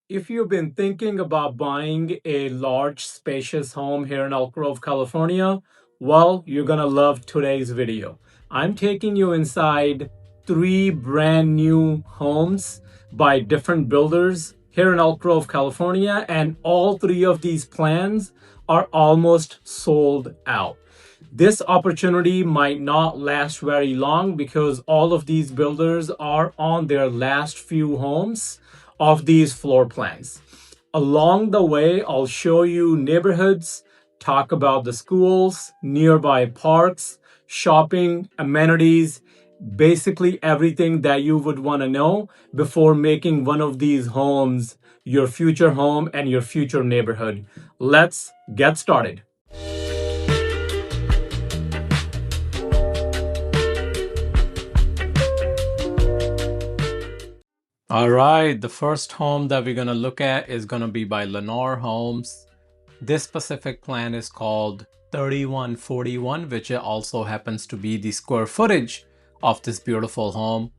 If you've been thinking about buying a large, spacious home here in Elk Grove, California, well, you're gonna love today's video. I'm taking you inside three brand new homes by different builders here in Elk Grove, California, and all three of these plans are almost sold out. This opportunity might not last very long because all of these builders are on their last few homes of these floor plans. Along the way, I'll show you neighborhoods, talk about the schools, nearby parks, shopping, amenities, basically everything that you would want to know before making one of these homes your future home and your future neighborhood. Let's get started. All right, the first home that we're going to look at is going to be by Lennar Homes. This specific plan is called 3141, which also happens to be the square footage of this beautiful home.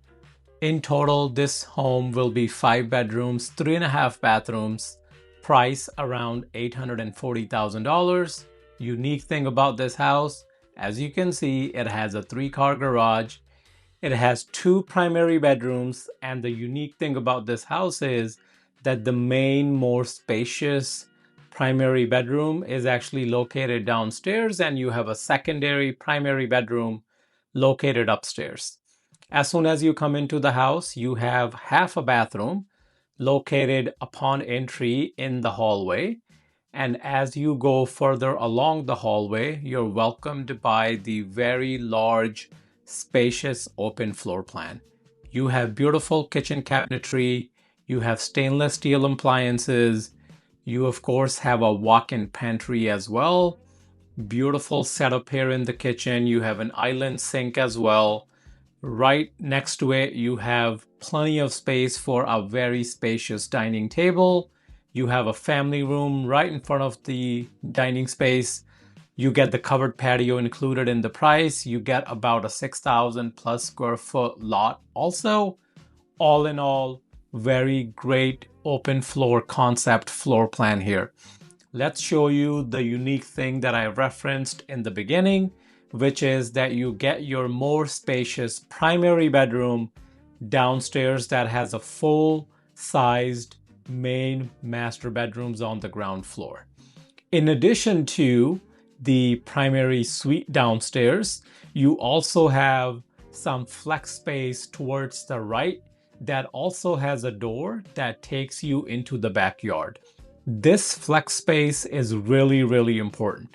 In total, this home will be 5 bedrooms, 3.5 bathrooms, price around $840,000. Unique thing about this house, as you can see, it has a 3-car garage. It has 2 primary bedrooms, and the unique thing about this house is that the main, more spacious primary bedroom is actually located downstairs, and you have a secondary primary bedroom located upstairs. As soon as you come into the house, you have half a bathroom located upon entry in the hallway. And as you go further along the hallway, you're welcomed by the very large, spacious open floor plan. You have beautiful kitchen cabinetry, you have stainless steel appliances, you of course have a walk-in pantry as well. Beautiful setup here in the kitchen. You have an island sink as well. Right next to it, you have plenty of space for a very spacious dining table. You have a family room right in front of the dining space. You get the covered patio included in the price. You get about a 6,000 plus square foot lot also. All in all, very great open floor concept floor plan here. Let's show you the unique thing that I referenced in the beginning, which is that you get your more spacious primary bedroom downstairs that has a full-sized main master bedrooms on the ground floor. In addition to the primary suite downstairs, you also have some flex space towards the right that also has a door that takes you into the backyard. This flex space is really important.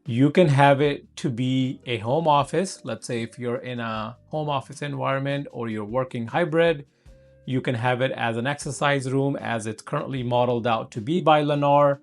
You can have it to be a home office. Let's say if you're in a home office environment or you're working hybrid, you can have it as an exercise room as it's currently modeled out to be by Lennar.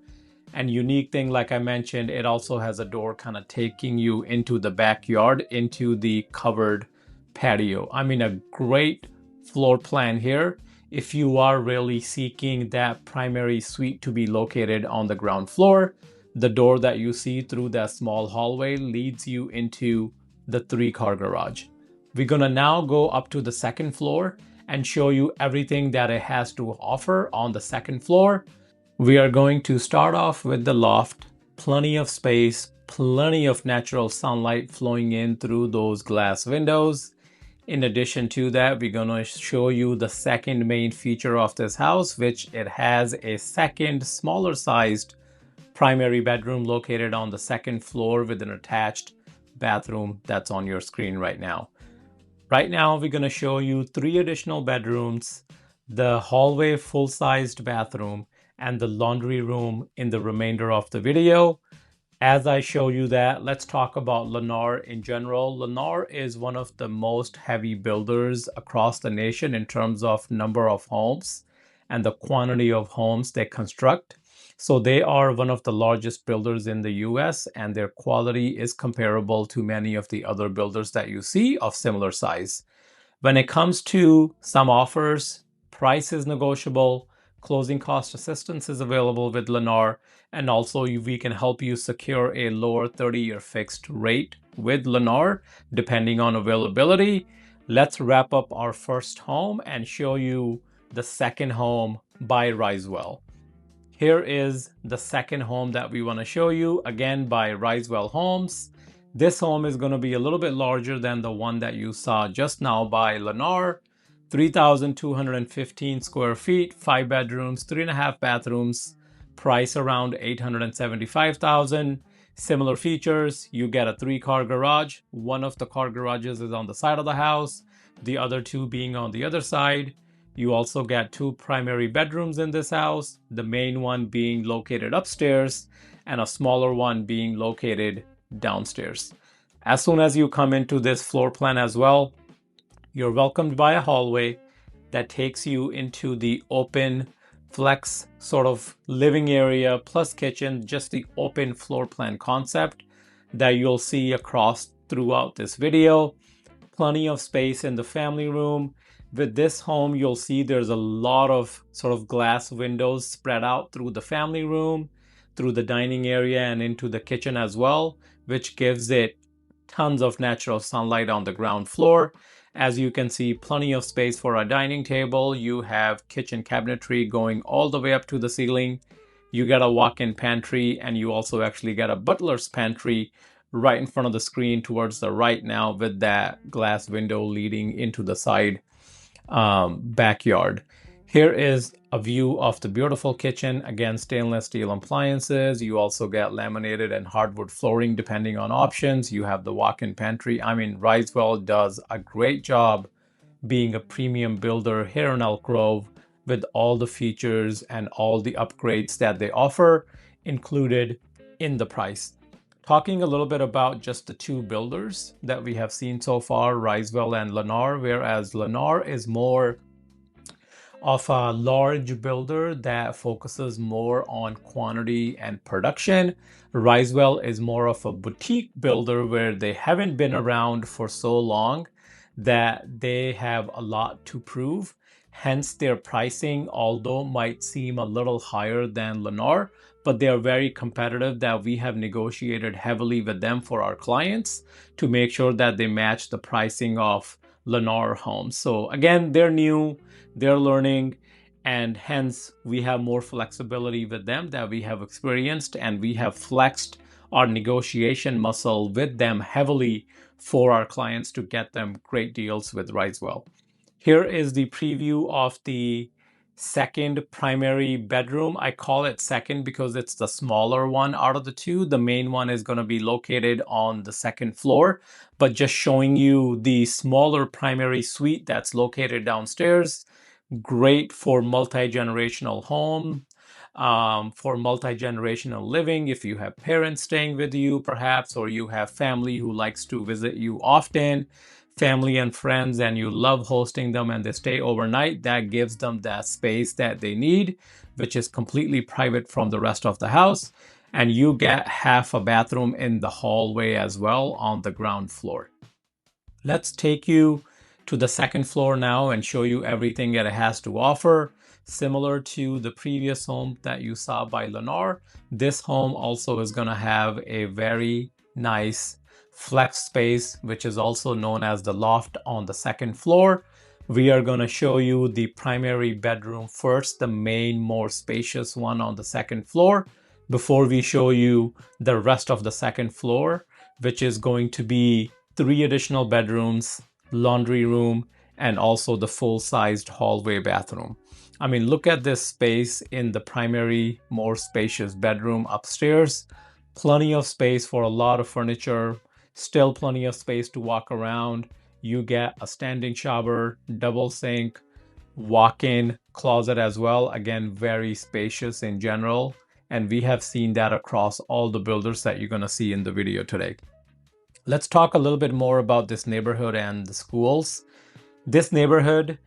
And unique thing, like I mentioned, it also has a door kind of taking you into the backyard, into the covered patio. I mean, a great floor plan here if you are really seeking that primary suite to be located on the ground floor. The door that you see through that small hallway leads you into the 3-car garage. We're gonna now go up to the second floor and show you everything that it has to offer on the second floor. We are going to start off with the loft. Plenty of space, plenty of natural sunlight flowing in through those glass windows. In addition to that, we're going to show you the second main feature of this house, which it has a second smaller sized primary bedroom located on the second floor with an attached bathroom that's on your screen right now. Right now, we're going to show you 3 additional bedrooms, the hallway full-sized bathroom, and the laundry room in the remainder of the video. As I show you that, let's talk about Lennar in general. Lennar is one of the most heavy builders across the nation in terms of number of homes and the quantity of homes they construct. So they are one of the largest builders in the US, and their quality is comparable to many of the other builders that you see of similar size. When it comes to some offers, price is negotiable, closing cost assistance is available with Lennar, and also we can help you secure a lower 30-year fixed rate with Lennar depending on availability. Let's wrap up our first home and show you the second home by Risewell. Here is the second home that we want to show you, again by Risewell Homes. This home is going to be a little bit larger than the one that you saw just now by Lennar. 3,215 square feet, 5 bedrooms, 3.5 bathrooms, price around $875,000. Similar features, you get a 3-car garage. One of the car garages is on the side of the house, the other 2 being on the other side. You also get 2 primary bedrooms in this house, the main one being located upstairs and a smaller one being located downstairs. As soon as you come into this floor plan as well, you're welcomed by a hallway that takes you into the open flex sort of living area plus kitchen, just the open floor plan concept that you'll see across throughout this video. Plenty of space in the family room. With this home, you'll see there's a lot of sort of glass windows spread out through the family room, through the dining area, and into the kitchen as well, which gives it tons of natural sunlight on the ground floor. As you can see, plenty of space for a dining table. You have kitchen cabinetry going all the way up to the ceiling. You get a walk-in pantry, and you also actually get a butler's pantry right in front of the screen towards the right now, with that glass window leading into the side backyard. Here is a view of the beautiful kitchen. Again, stainless steel appliances. You also get laminated and hardwood flooring depending on options. You have the walk-in pantry. I mean, Risewell does a great job being a premium builder here in Elk Grove with all the features and all the upgrades that they offer included in the price. Talking a little bit about just the 2 builders that we have seen so far, Risewell and Lennar, whereas Lennar is more of a large builder that focuses more on quantity and production. Risewell is more of a boutique builder where they haven't been around for so long that they have a lot to prove. Hence their pricing, although might seem a little higher than Lennar, but they are very competitive, that we have negotiated heavily with them for our clients to make sure that they match the pricing of Lennar homes. So again, they're new, they're learning, and hence we have more flexibility with them that we have experienced, and we have flexed our negotiation muscle with them heavily for our clients to get them great deals with Risewell. Here is the preview of the second primary bedroom. I call it second because it's the smaller one out of the 2. The main one is going to be located on the second floor, but just showing you the smaller primary suite that's located downstairs. Great for multi-generational home, for multi-generational living. If you have parents staying with you perhaps, or you have family who likes to visit you often, family and friends, and you love hosting them and they stay overnight, that gives them that space that they need, which is completely private from the rest of the house. And you get half a bathroom in the hallway as well on the ground floor. Let's take you to the second floor now and show you everything that it has to offer. Similar to the previous home that you saw by Lennar, this home also is going to have a very nice flex space, which is also known as the loft on the second floor. We are going to show you the primary bedroom first, the main, more spacious one on the second floor, before we show you the rest of the second floor, which is going to be 3 additional bedrooms, laundry room, and also the full-sized hallway bathroom. I mean, look at this space in the primary, more spacious bedroom upstairs. Plenty of space for a lot of furniture. Still plenty of space to walk around. You get a standing shower, double sink, walk-in closet as well. Again, very spacious in general. And we have seen that across all the builders that you're going to see in the video today. Let's talk a little bit more about this neighborhood and the schools. This neighborhood,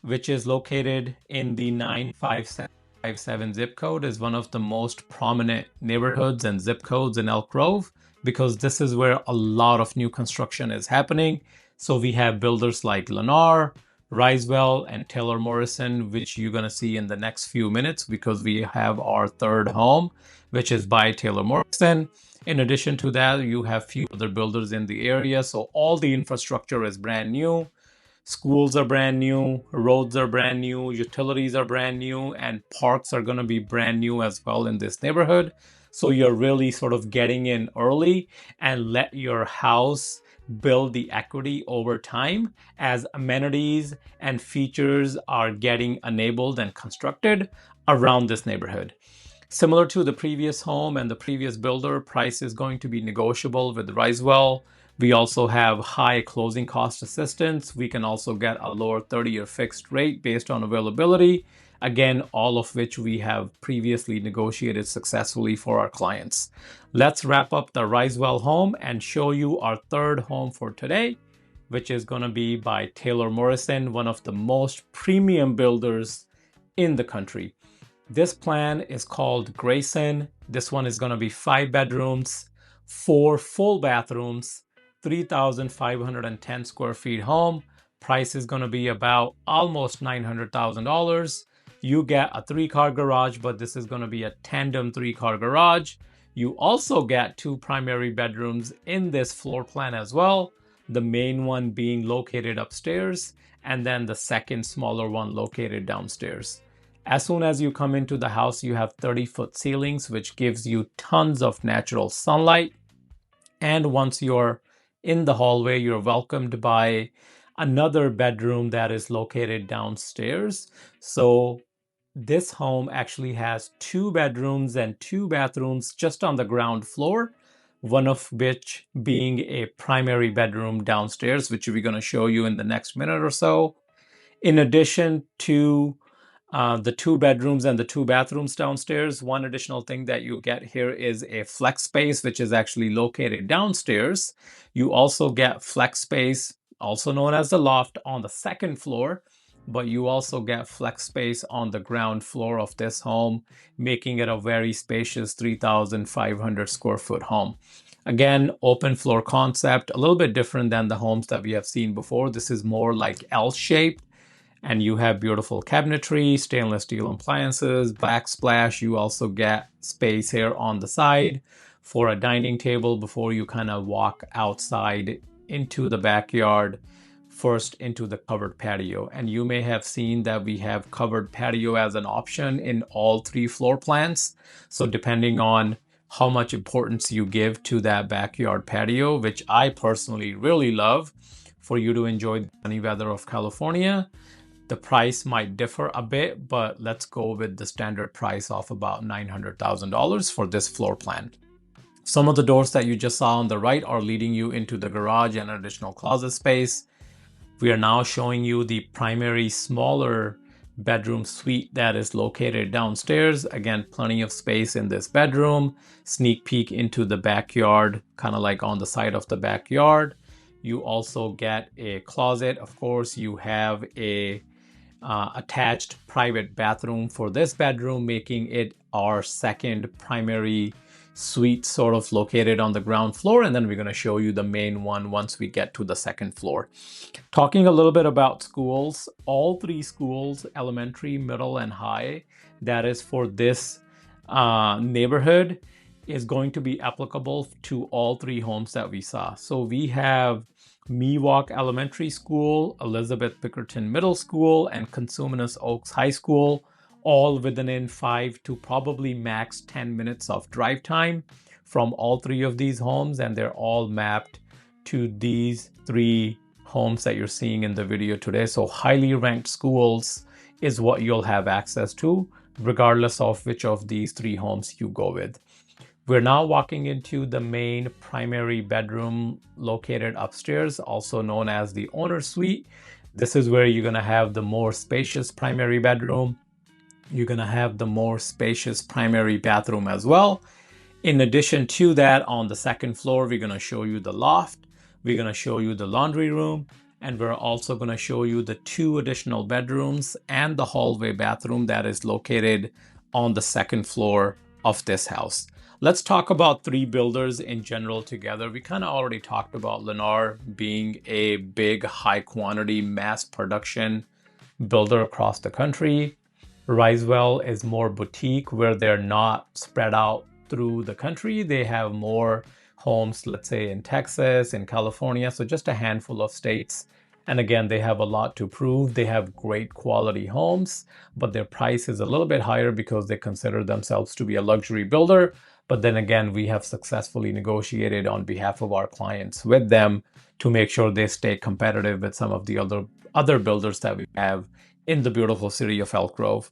which is located in the 95757 zip code, is one of the most prominent neighborhoods and zip codes in Elk Grove, because this is where a lot of new construction is happening. So we have builders like Lennar, Risewell, and Taylor Morrison, which you're going to see in the next few minutes, because we have our third home, which is by Taylor Morrison. In addition to that, you have few other builders in the area. So all the infrastructure is brand new. Schools are brand new, roads are brand new, utilities are brand new, and parks are going to be brand new as well in this neighborhood. So you're really sort of getting in early and let your house build the equity over time as amenities and features are getting enabled and constructed around this neighborhood. Similar to the previous home and the previous builder, price is going to be negotiable with Risewell. We also have high closing cost assistance. We can also get a lower 30-year fixed rate based on availability. Again, all of which we have previously negotiated successfully for our clients. Let's wrap up the Risewell home and show you our third home for today, which is going to be by Taylor Morrison, one of the most premium builders in the country. This plan is called Grayson. This one is going to be 5 bedrooms, 4 full bathrooms, 3,510 square feet home. Price is going to be about almost $900,000. You get a 3-car garage, but this is going to be a tandem 3-car garage. You also get 2 primary bedrooms in this floor plan as well. The main one being located upstairs, and then the second smaller one located downstairs. As soon as you come into the house, you have 30-foot ceilings, which gives you tons of natural sunlight. And once you're in the hallway, you're welcomed by another bedroom that is located downstairs. So this home actually has 2 bedrooms and 2 bathrooms just on the ground floor, one of which being a primary bedroom downstairs, which we're going to show you in the next minute or so. In addition to the 2 bedrooms and the 2 bathrooms downstairs, one additional thing that you get here is a flex space, which is actually located downstairs. You also get flex space, also known as the loft, on the second floor, but you also get flex space on the ground floor of this home, making it a very spacious 3,500 square foot home. Again, open floor concept, a little bit different than the homes that we have seen before. This is more like L-shaped. And you have beautiful cabinetry, stainless steel appliances, backsplash. You also get space here on the side for a dining table before you kind of walk outside into the backyard, first into the covered patio. And you may have seen that we have covered patio as an option in all 3 floor plans. So depending on how much importance you give to that backyard patio, which I personally really love, for you to enjoy the sunny weather of California, the price might differ a bit, but let's go with the standard price of about $900,000 for this floor plan. Some of the doors that you just saw on the right are leading you into the garage and additional closet space. We are now showing you the primary smaller bedroom suite that is located downstairs. Again, plenty of space in this bedroom. Sneak peek into the backyard, kind of like on the side of the backyard. You also get a closet. Of course, you have a attached private bathroom for this bedroom, making it our second primary suite, sort of located on the ground floor. And then we're going to show you the main one once we get to the second floor. Talking a little bit about schools, all 3 schools, elementary, middle, and high, that is for this neighborhood, is going to be applicable to all 3 homes that we saw. So we have Miwok Elementary School, Elizabeth Bickerton Middle School, and Consumnes Oaks High School, all within 5 to probably max 10 minutes of drive time from all 3 of these homes, and they're all mapped to these 3 homes that you're seeing in the video today. So highly ranked schools is what you'll have access to, regardless of which of these 3 homes you go with. We're now walking into the main primary bedroom located upstairs, also known as the owner's suite. This is where you're going to have the more spacious primary bedroom. You're going to have the more spacious primary bathroom as well. In addition to that, on the second floor, we're going to show you the loft. We're going to show you the laundry room. And we're also going to show you the 2 additional bedrooms and the hallway bathroom that is located on the second floor of this house. Let's talk about 3 builders in general together. We kind of already talked about Lennar being a big, high quantity mass production builder across the country. Risewell is more boutique, where they're not spread out through the country. They have more homes, let's say in Texas, in California, so just a handful of states And again, they have a lot to prove. They have great quality homes, but their price is a little bit higher because they consider themselves to be a luxury builder. But then again, we have successfully negotiated on behalf of our clients with them to make sure they stay competitive with some of the other builders that we have in the beautiful city of Elk Grove.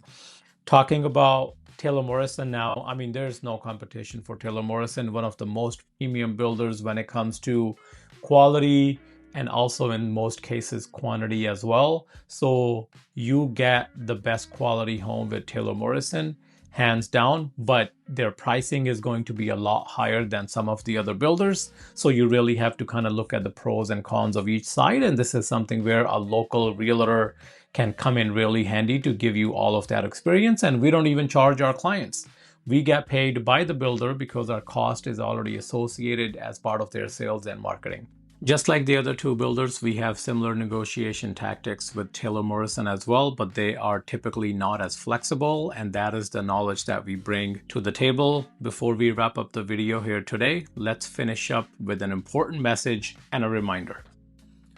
Talking about Taylor Morrison now, I mean, there's no competition for Taylor Morrison, one of the most premium builders when it comes to quality and also in most cases quantity as well. So you get the best quality home with Taylor Morrison, hands down, but their pricing is going to be a lot higher than some of the other builders. So you really have to kind of look at the pros and cons of each side. And this is something where a local realtor can come in really handy to give you all of that experience. And we don't even charge our clients. We get paid by the builder because our cost is already associated as part of their sales and marketing. Just like the other two builders, we have similar negotiation tactics with Taylor Morrison as well, but they are typically not as flexible, and that is the knowledge that we bring to the table. Before we wrap up the video here today, let's finish up with an important message and a reminder.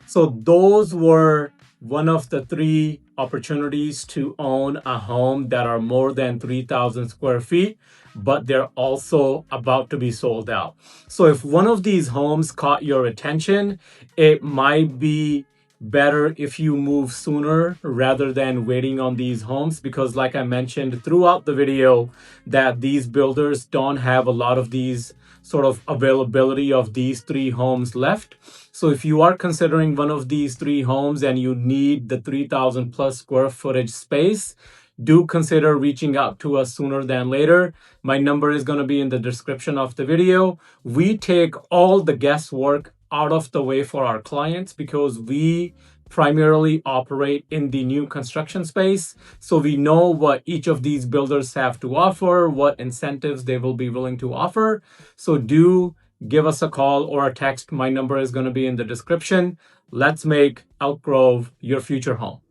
So those were one of the 3 opportunities to own a home that are more than 3,000 square feet, but they're also about to be sold out. So if one of these homes caught your attention, it might be better if you move sooner rather than waiting on these homes, because like I mentioned throughout the video, that these builders don't have a lot of these sort of availability of these 3 homes left. So if you are considering one of these 3 homes and you need the 3,000 plus square footage space, do consider reaching out to us sooner than later. My number is going to be in the description of the video. We take all the guesswork out of the way for our clients because we primarily operate in the new construction space. So we know what each of these builders have to offer, what incentives they will be willing to offer. So do give us a call or a text. My number is going to be in the description. Let's make Elk Grove your future home.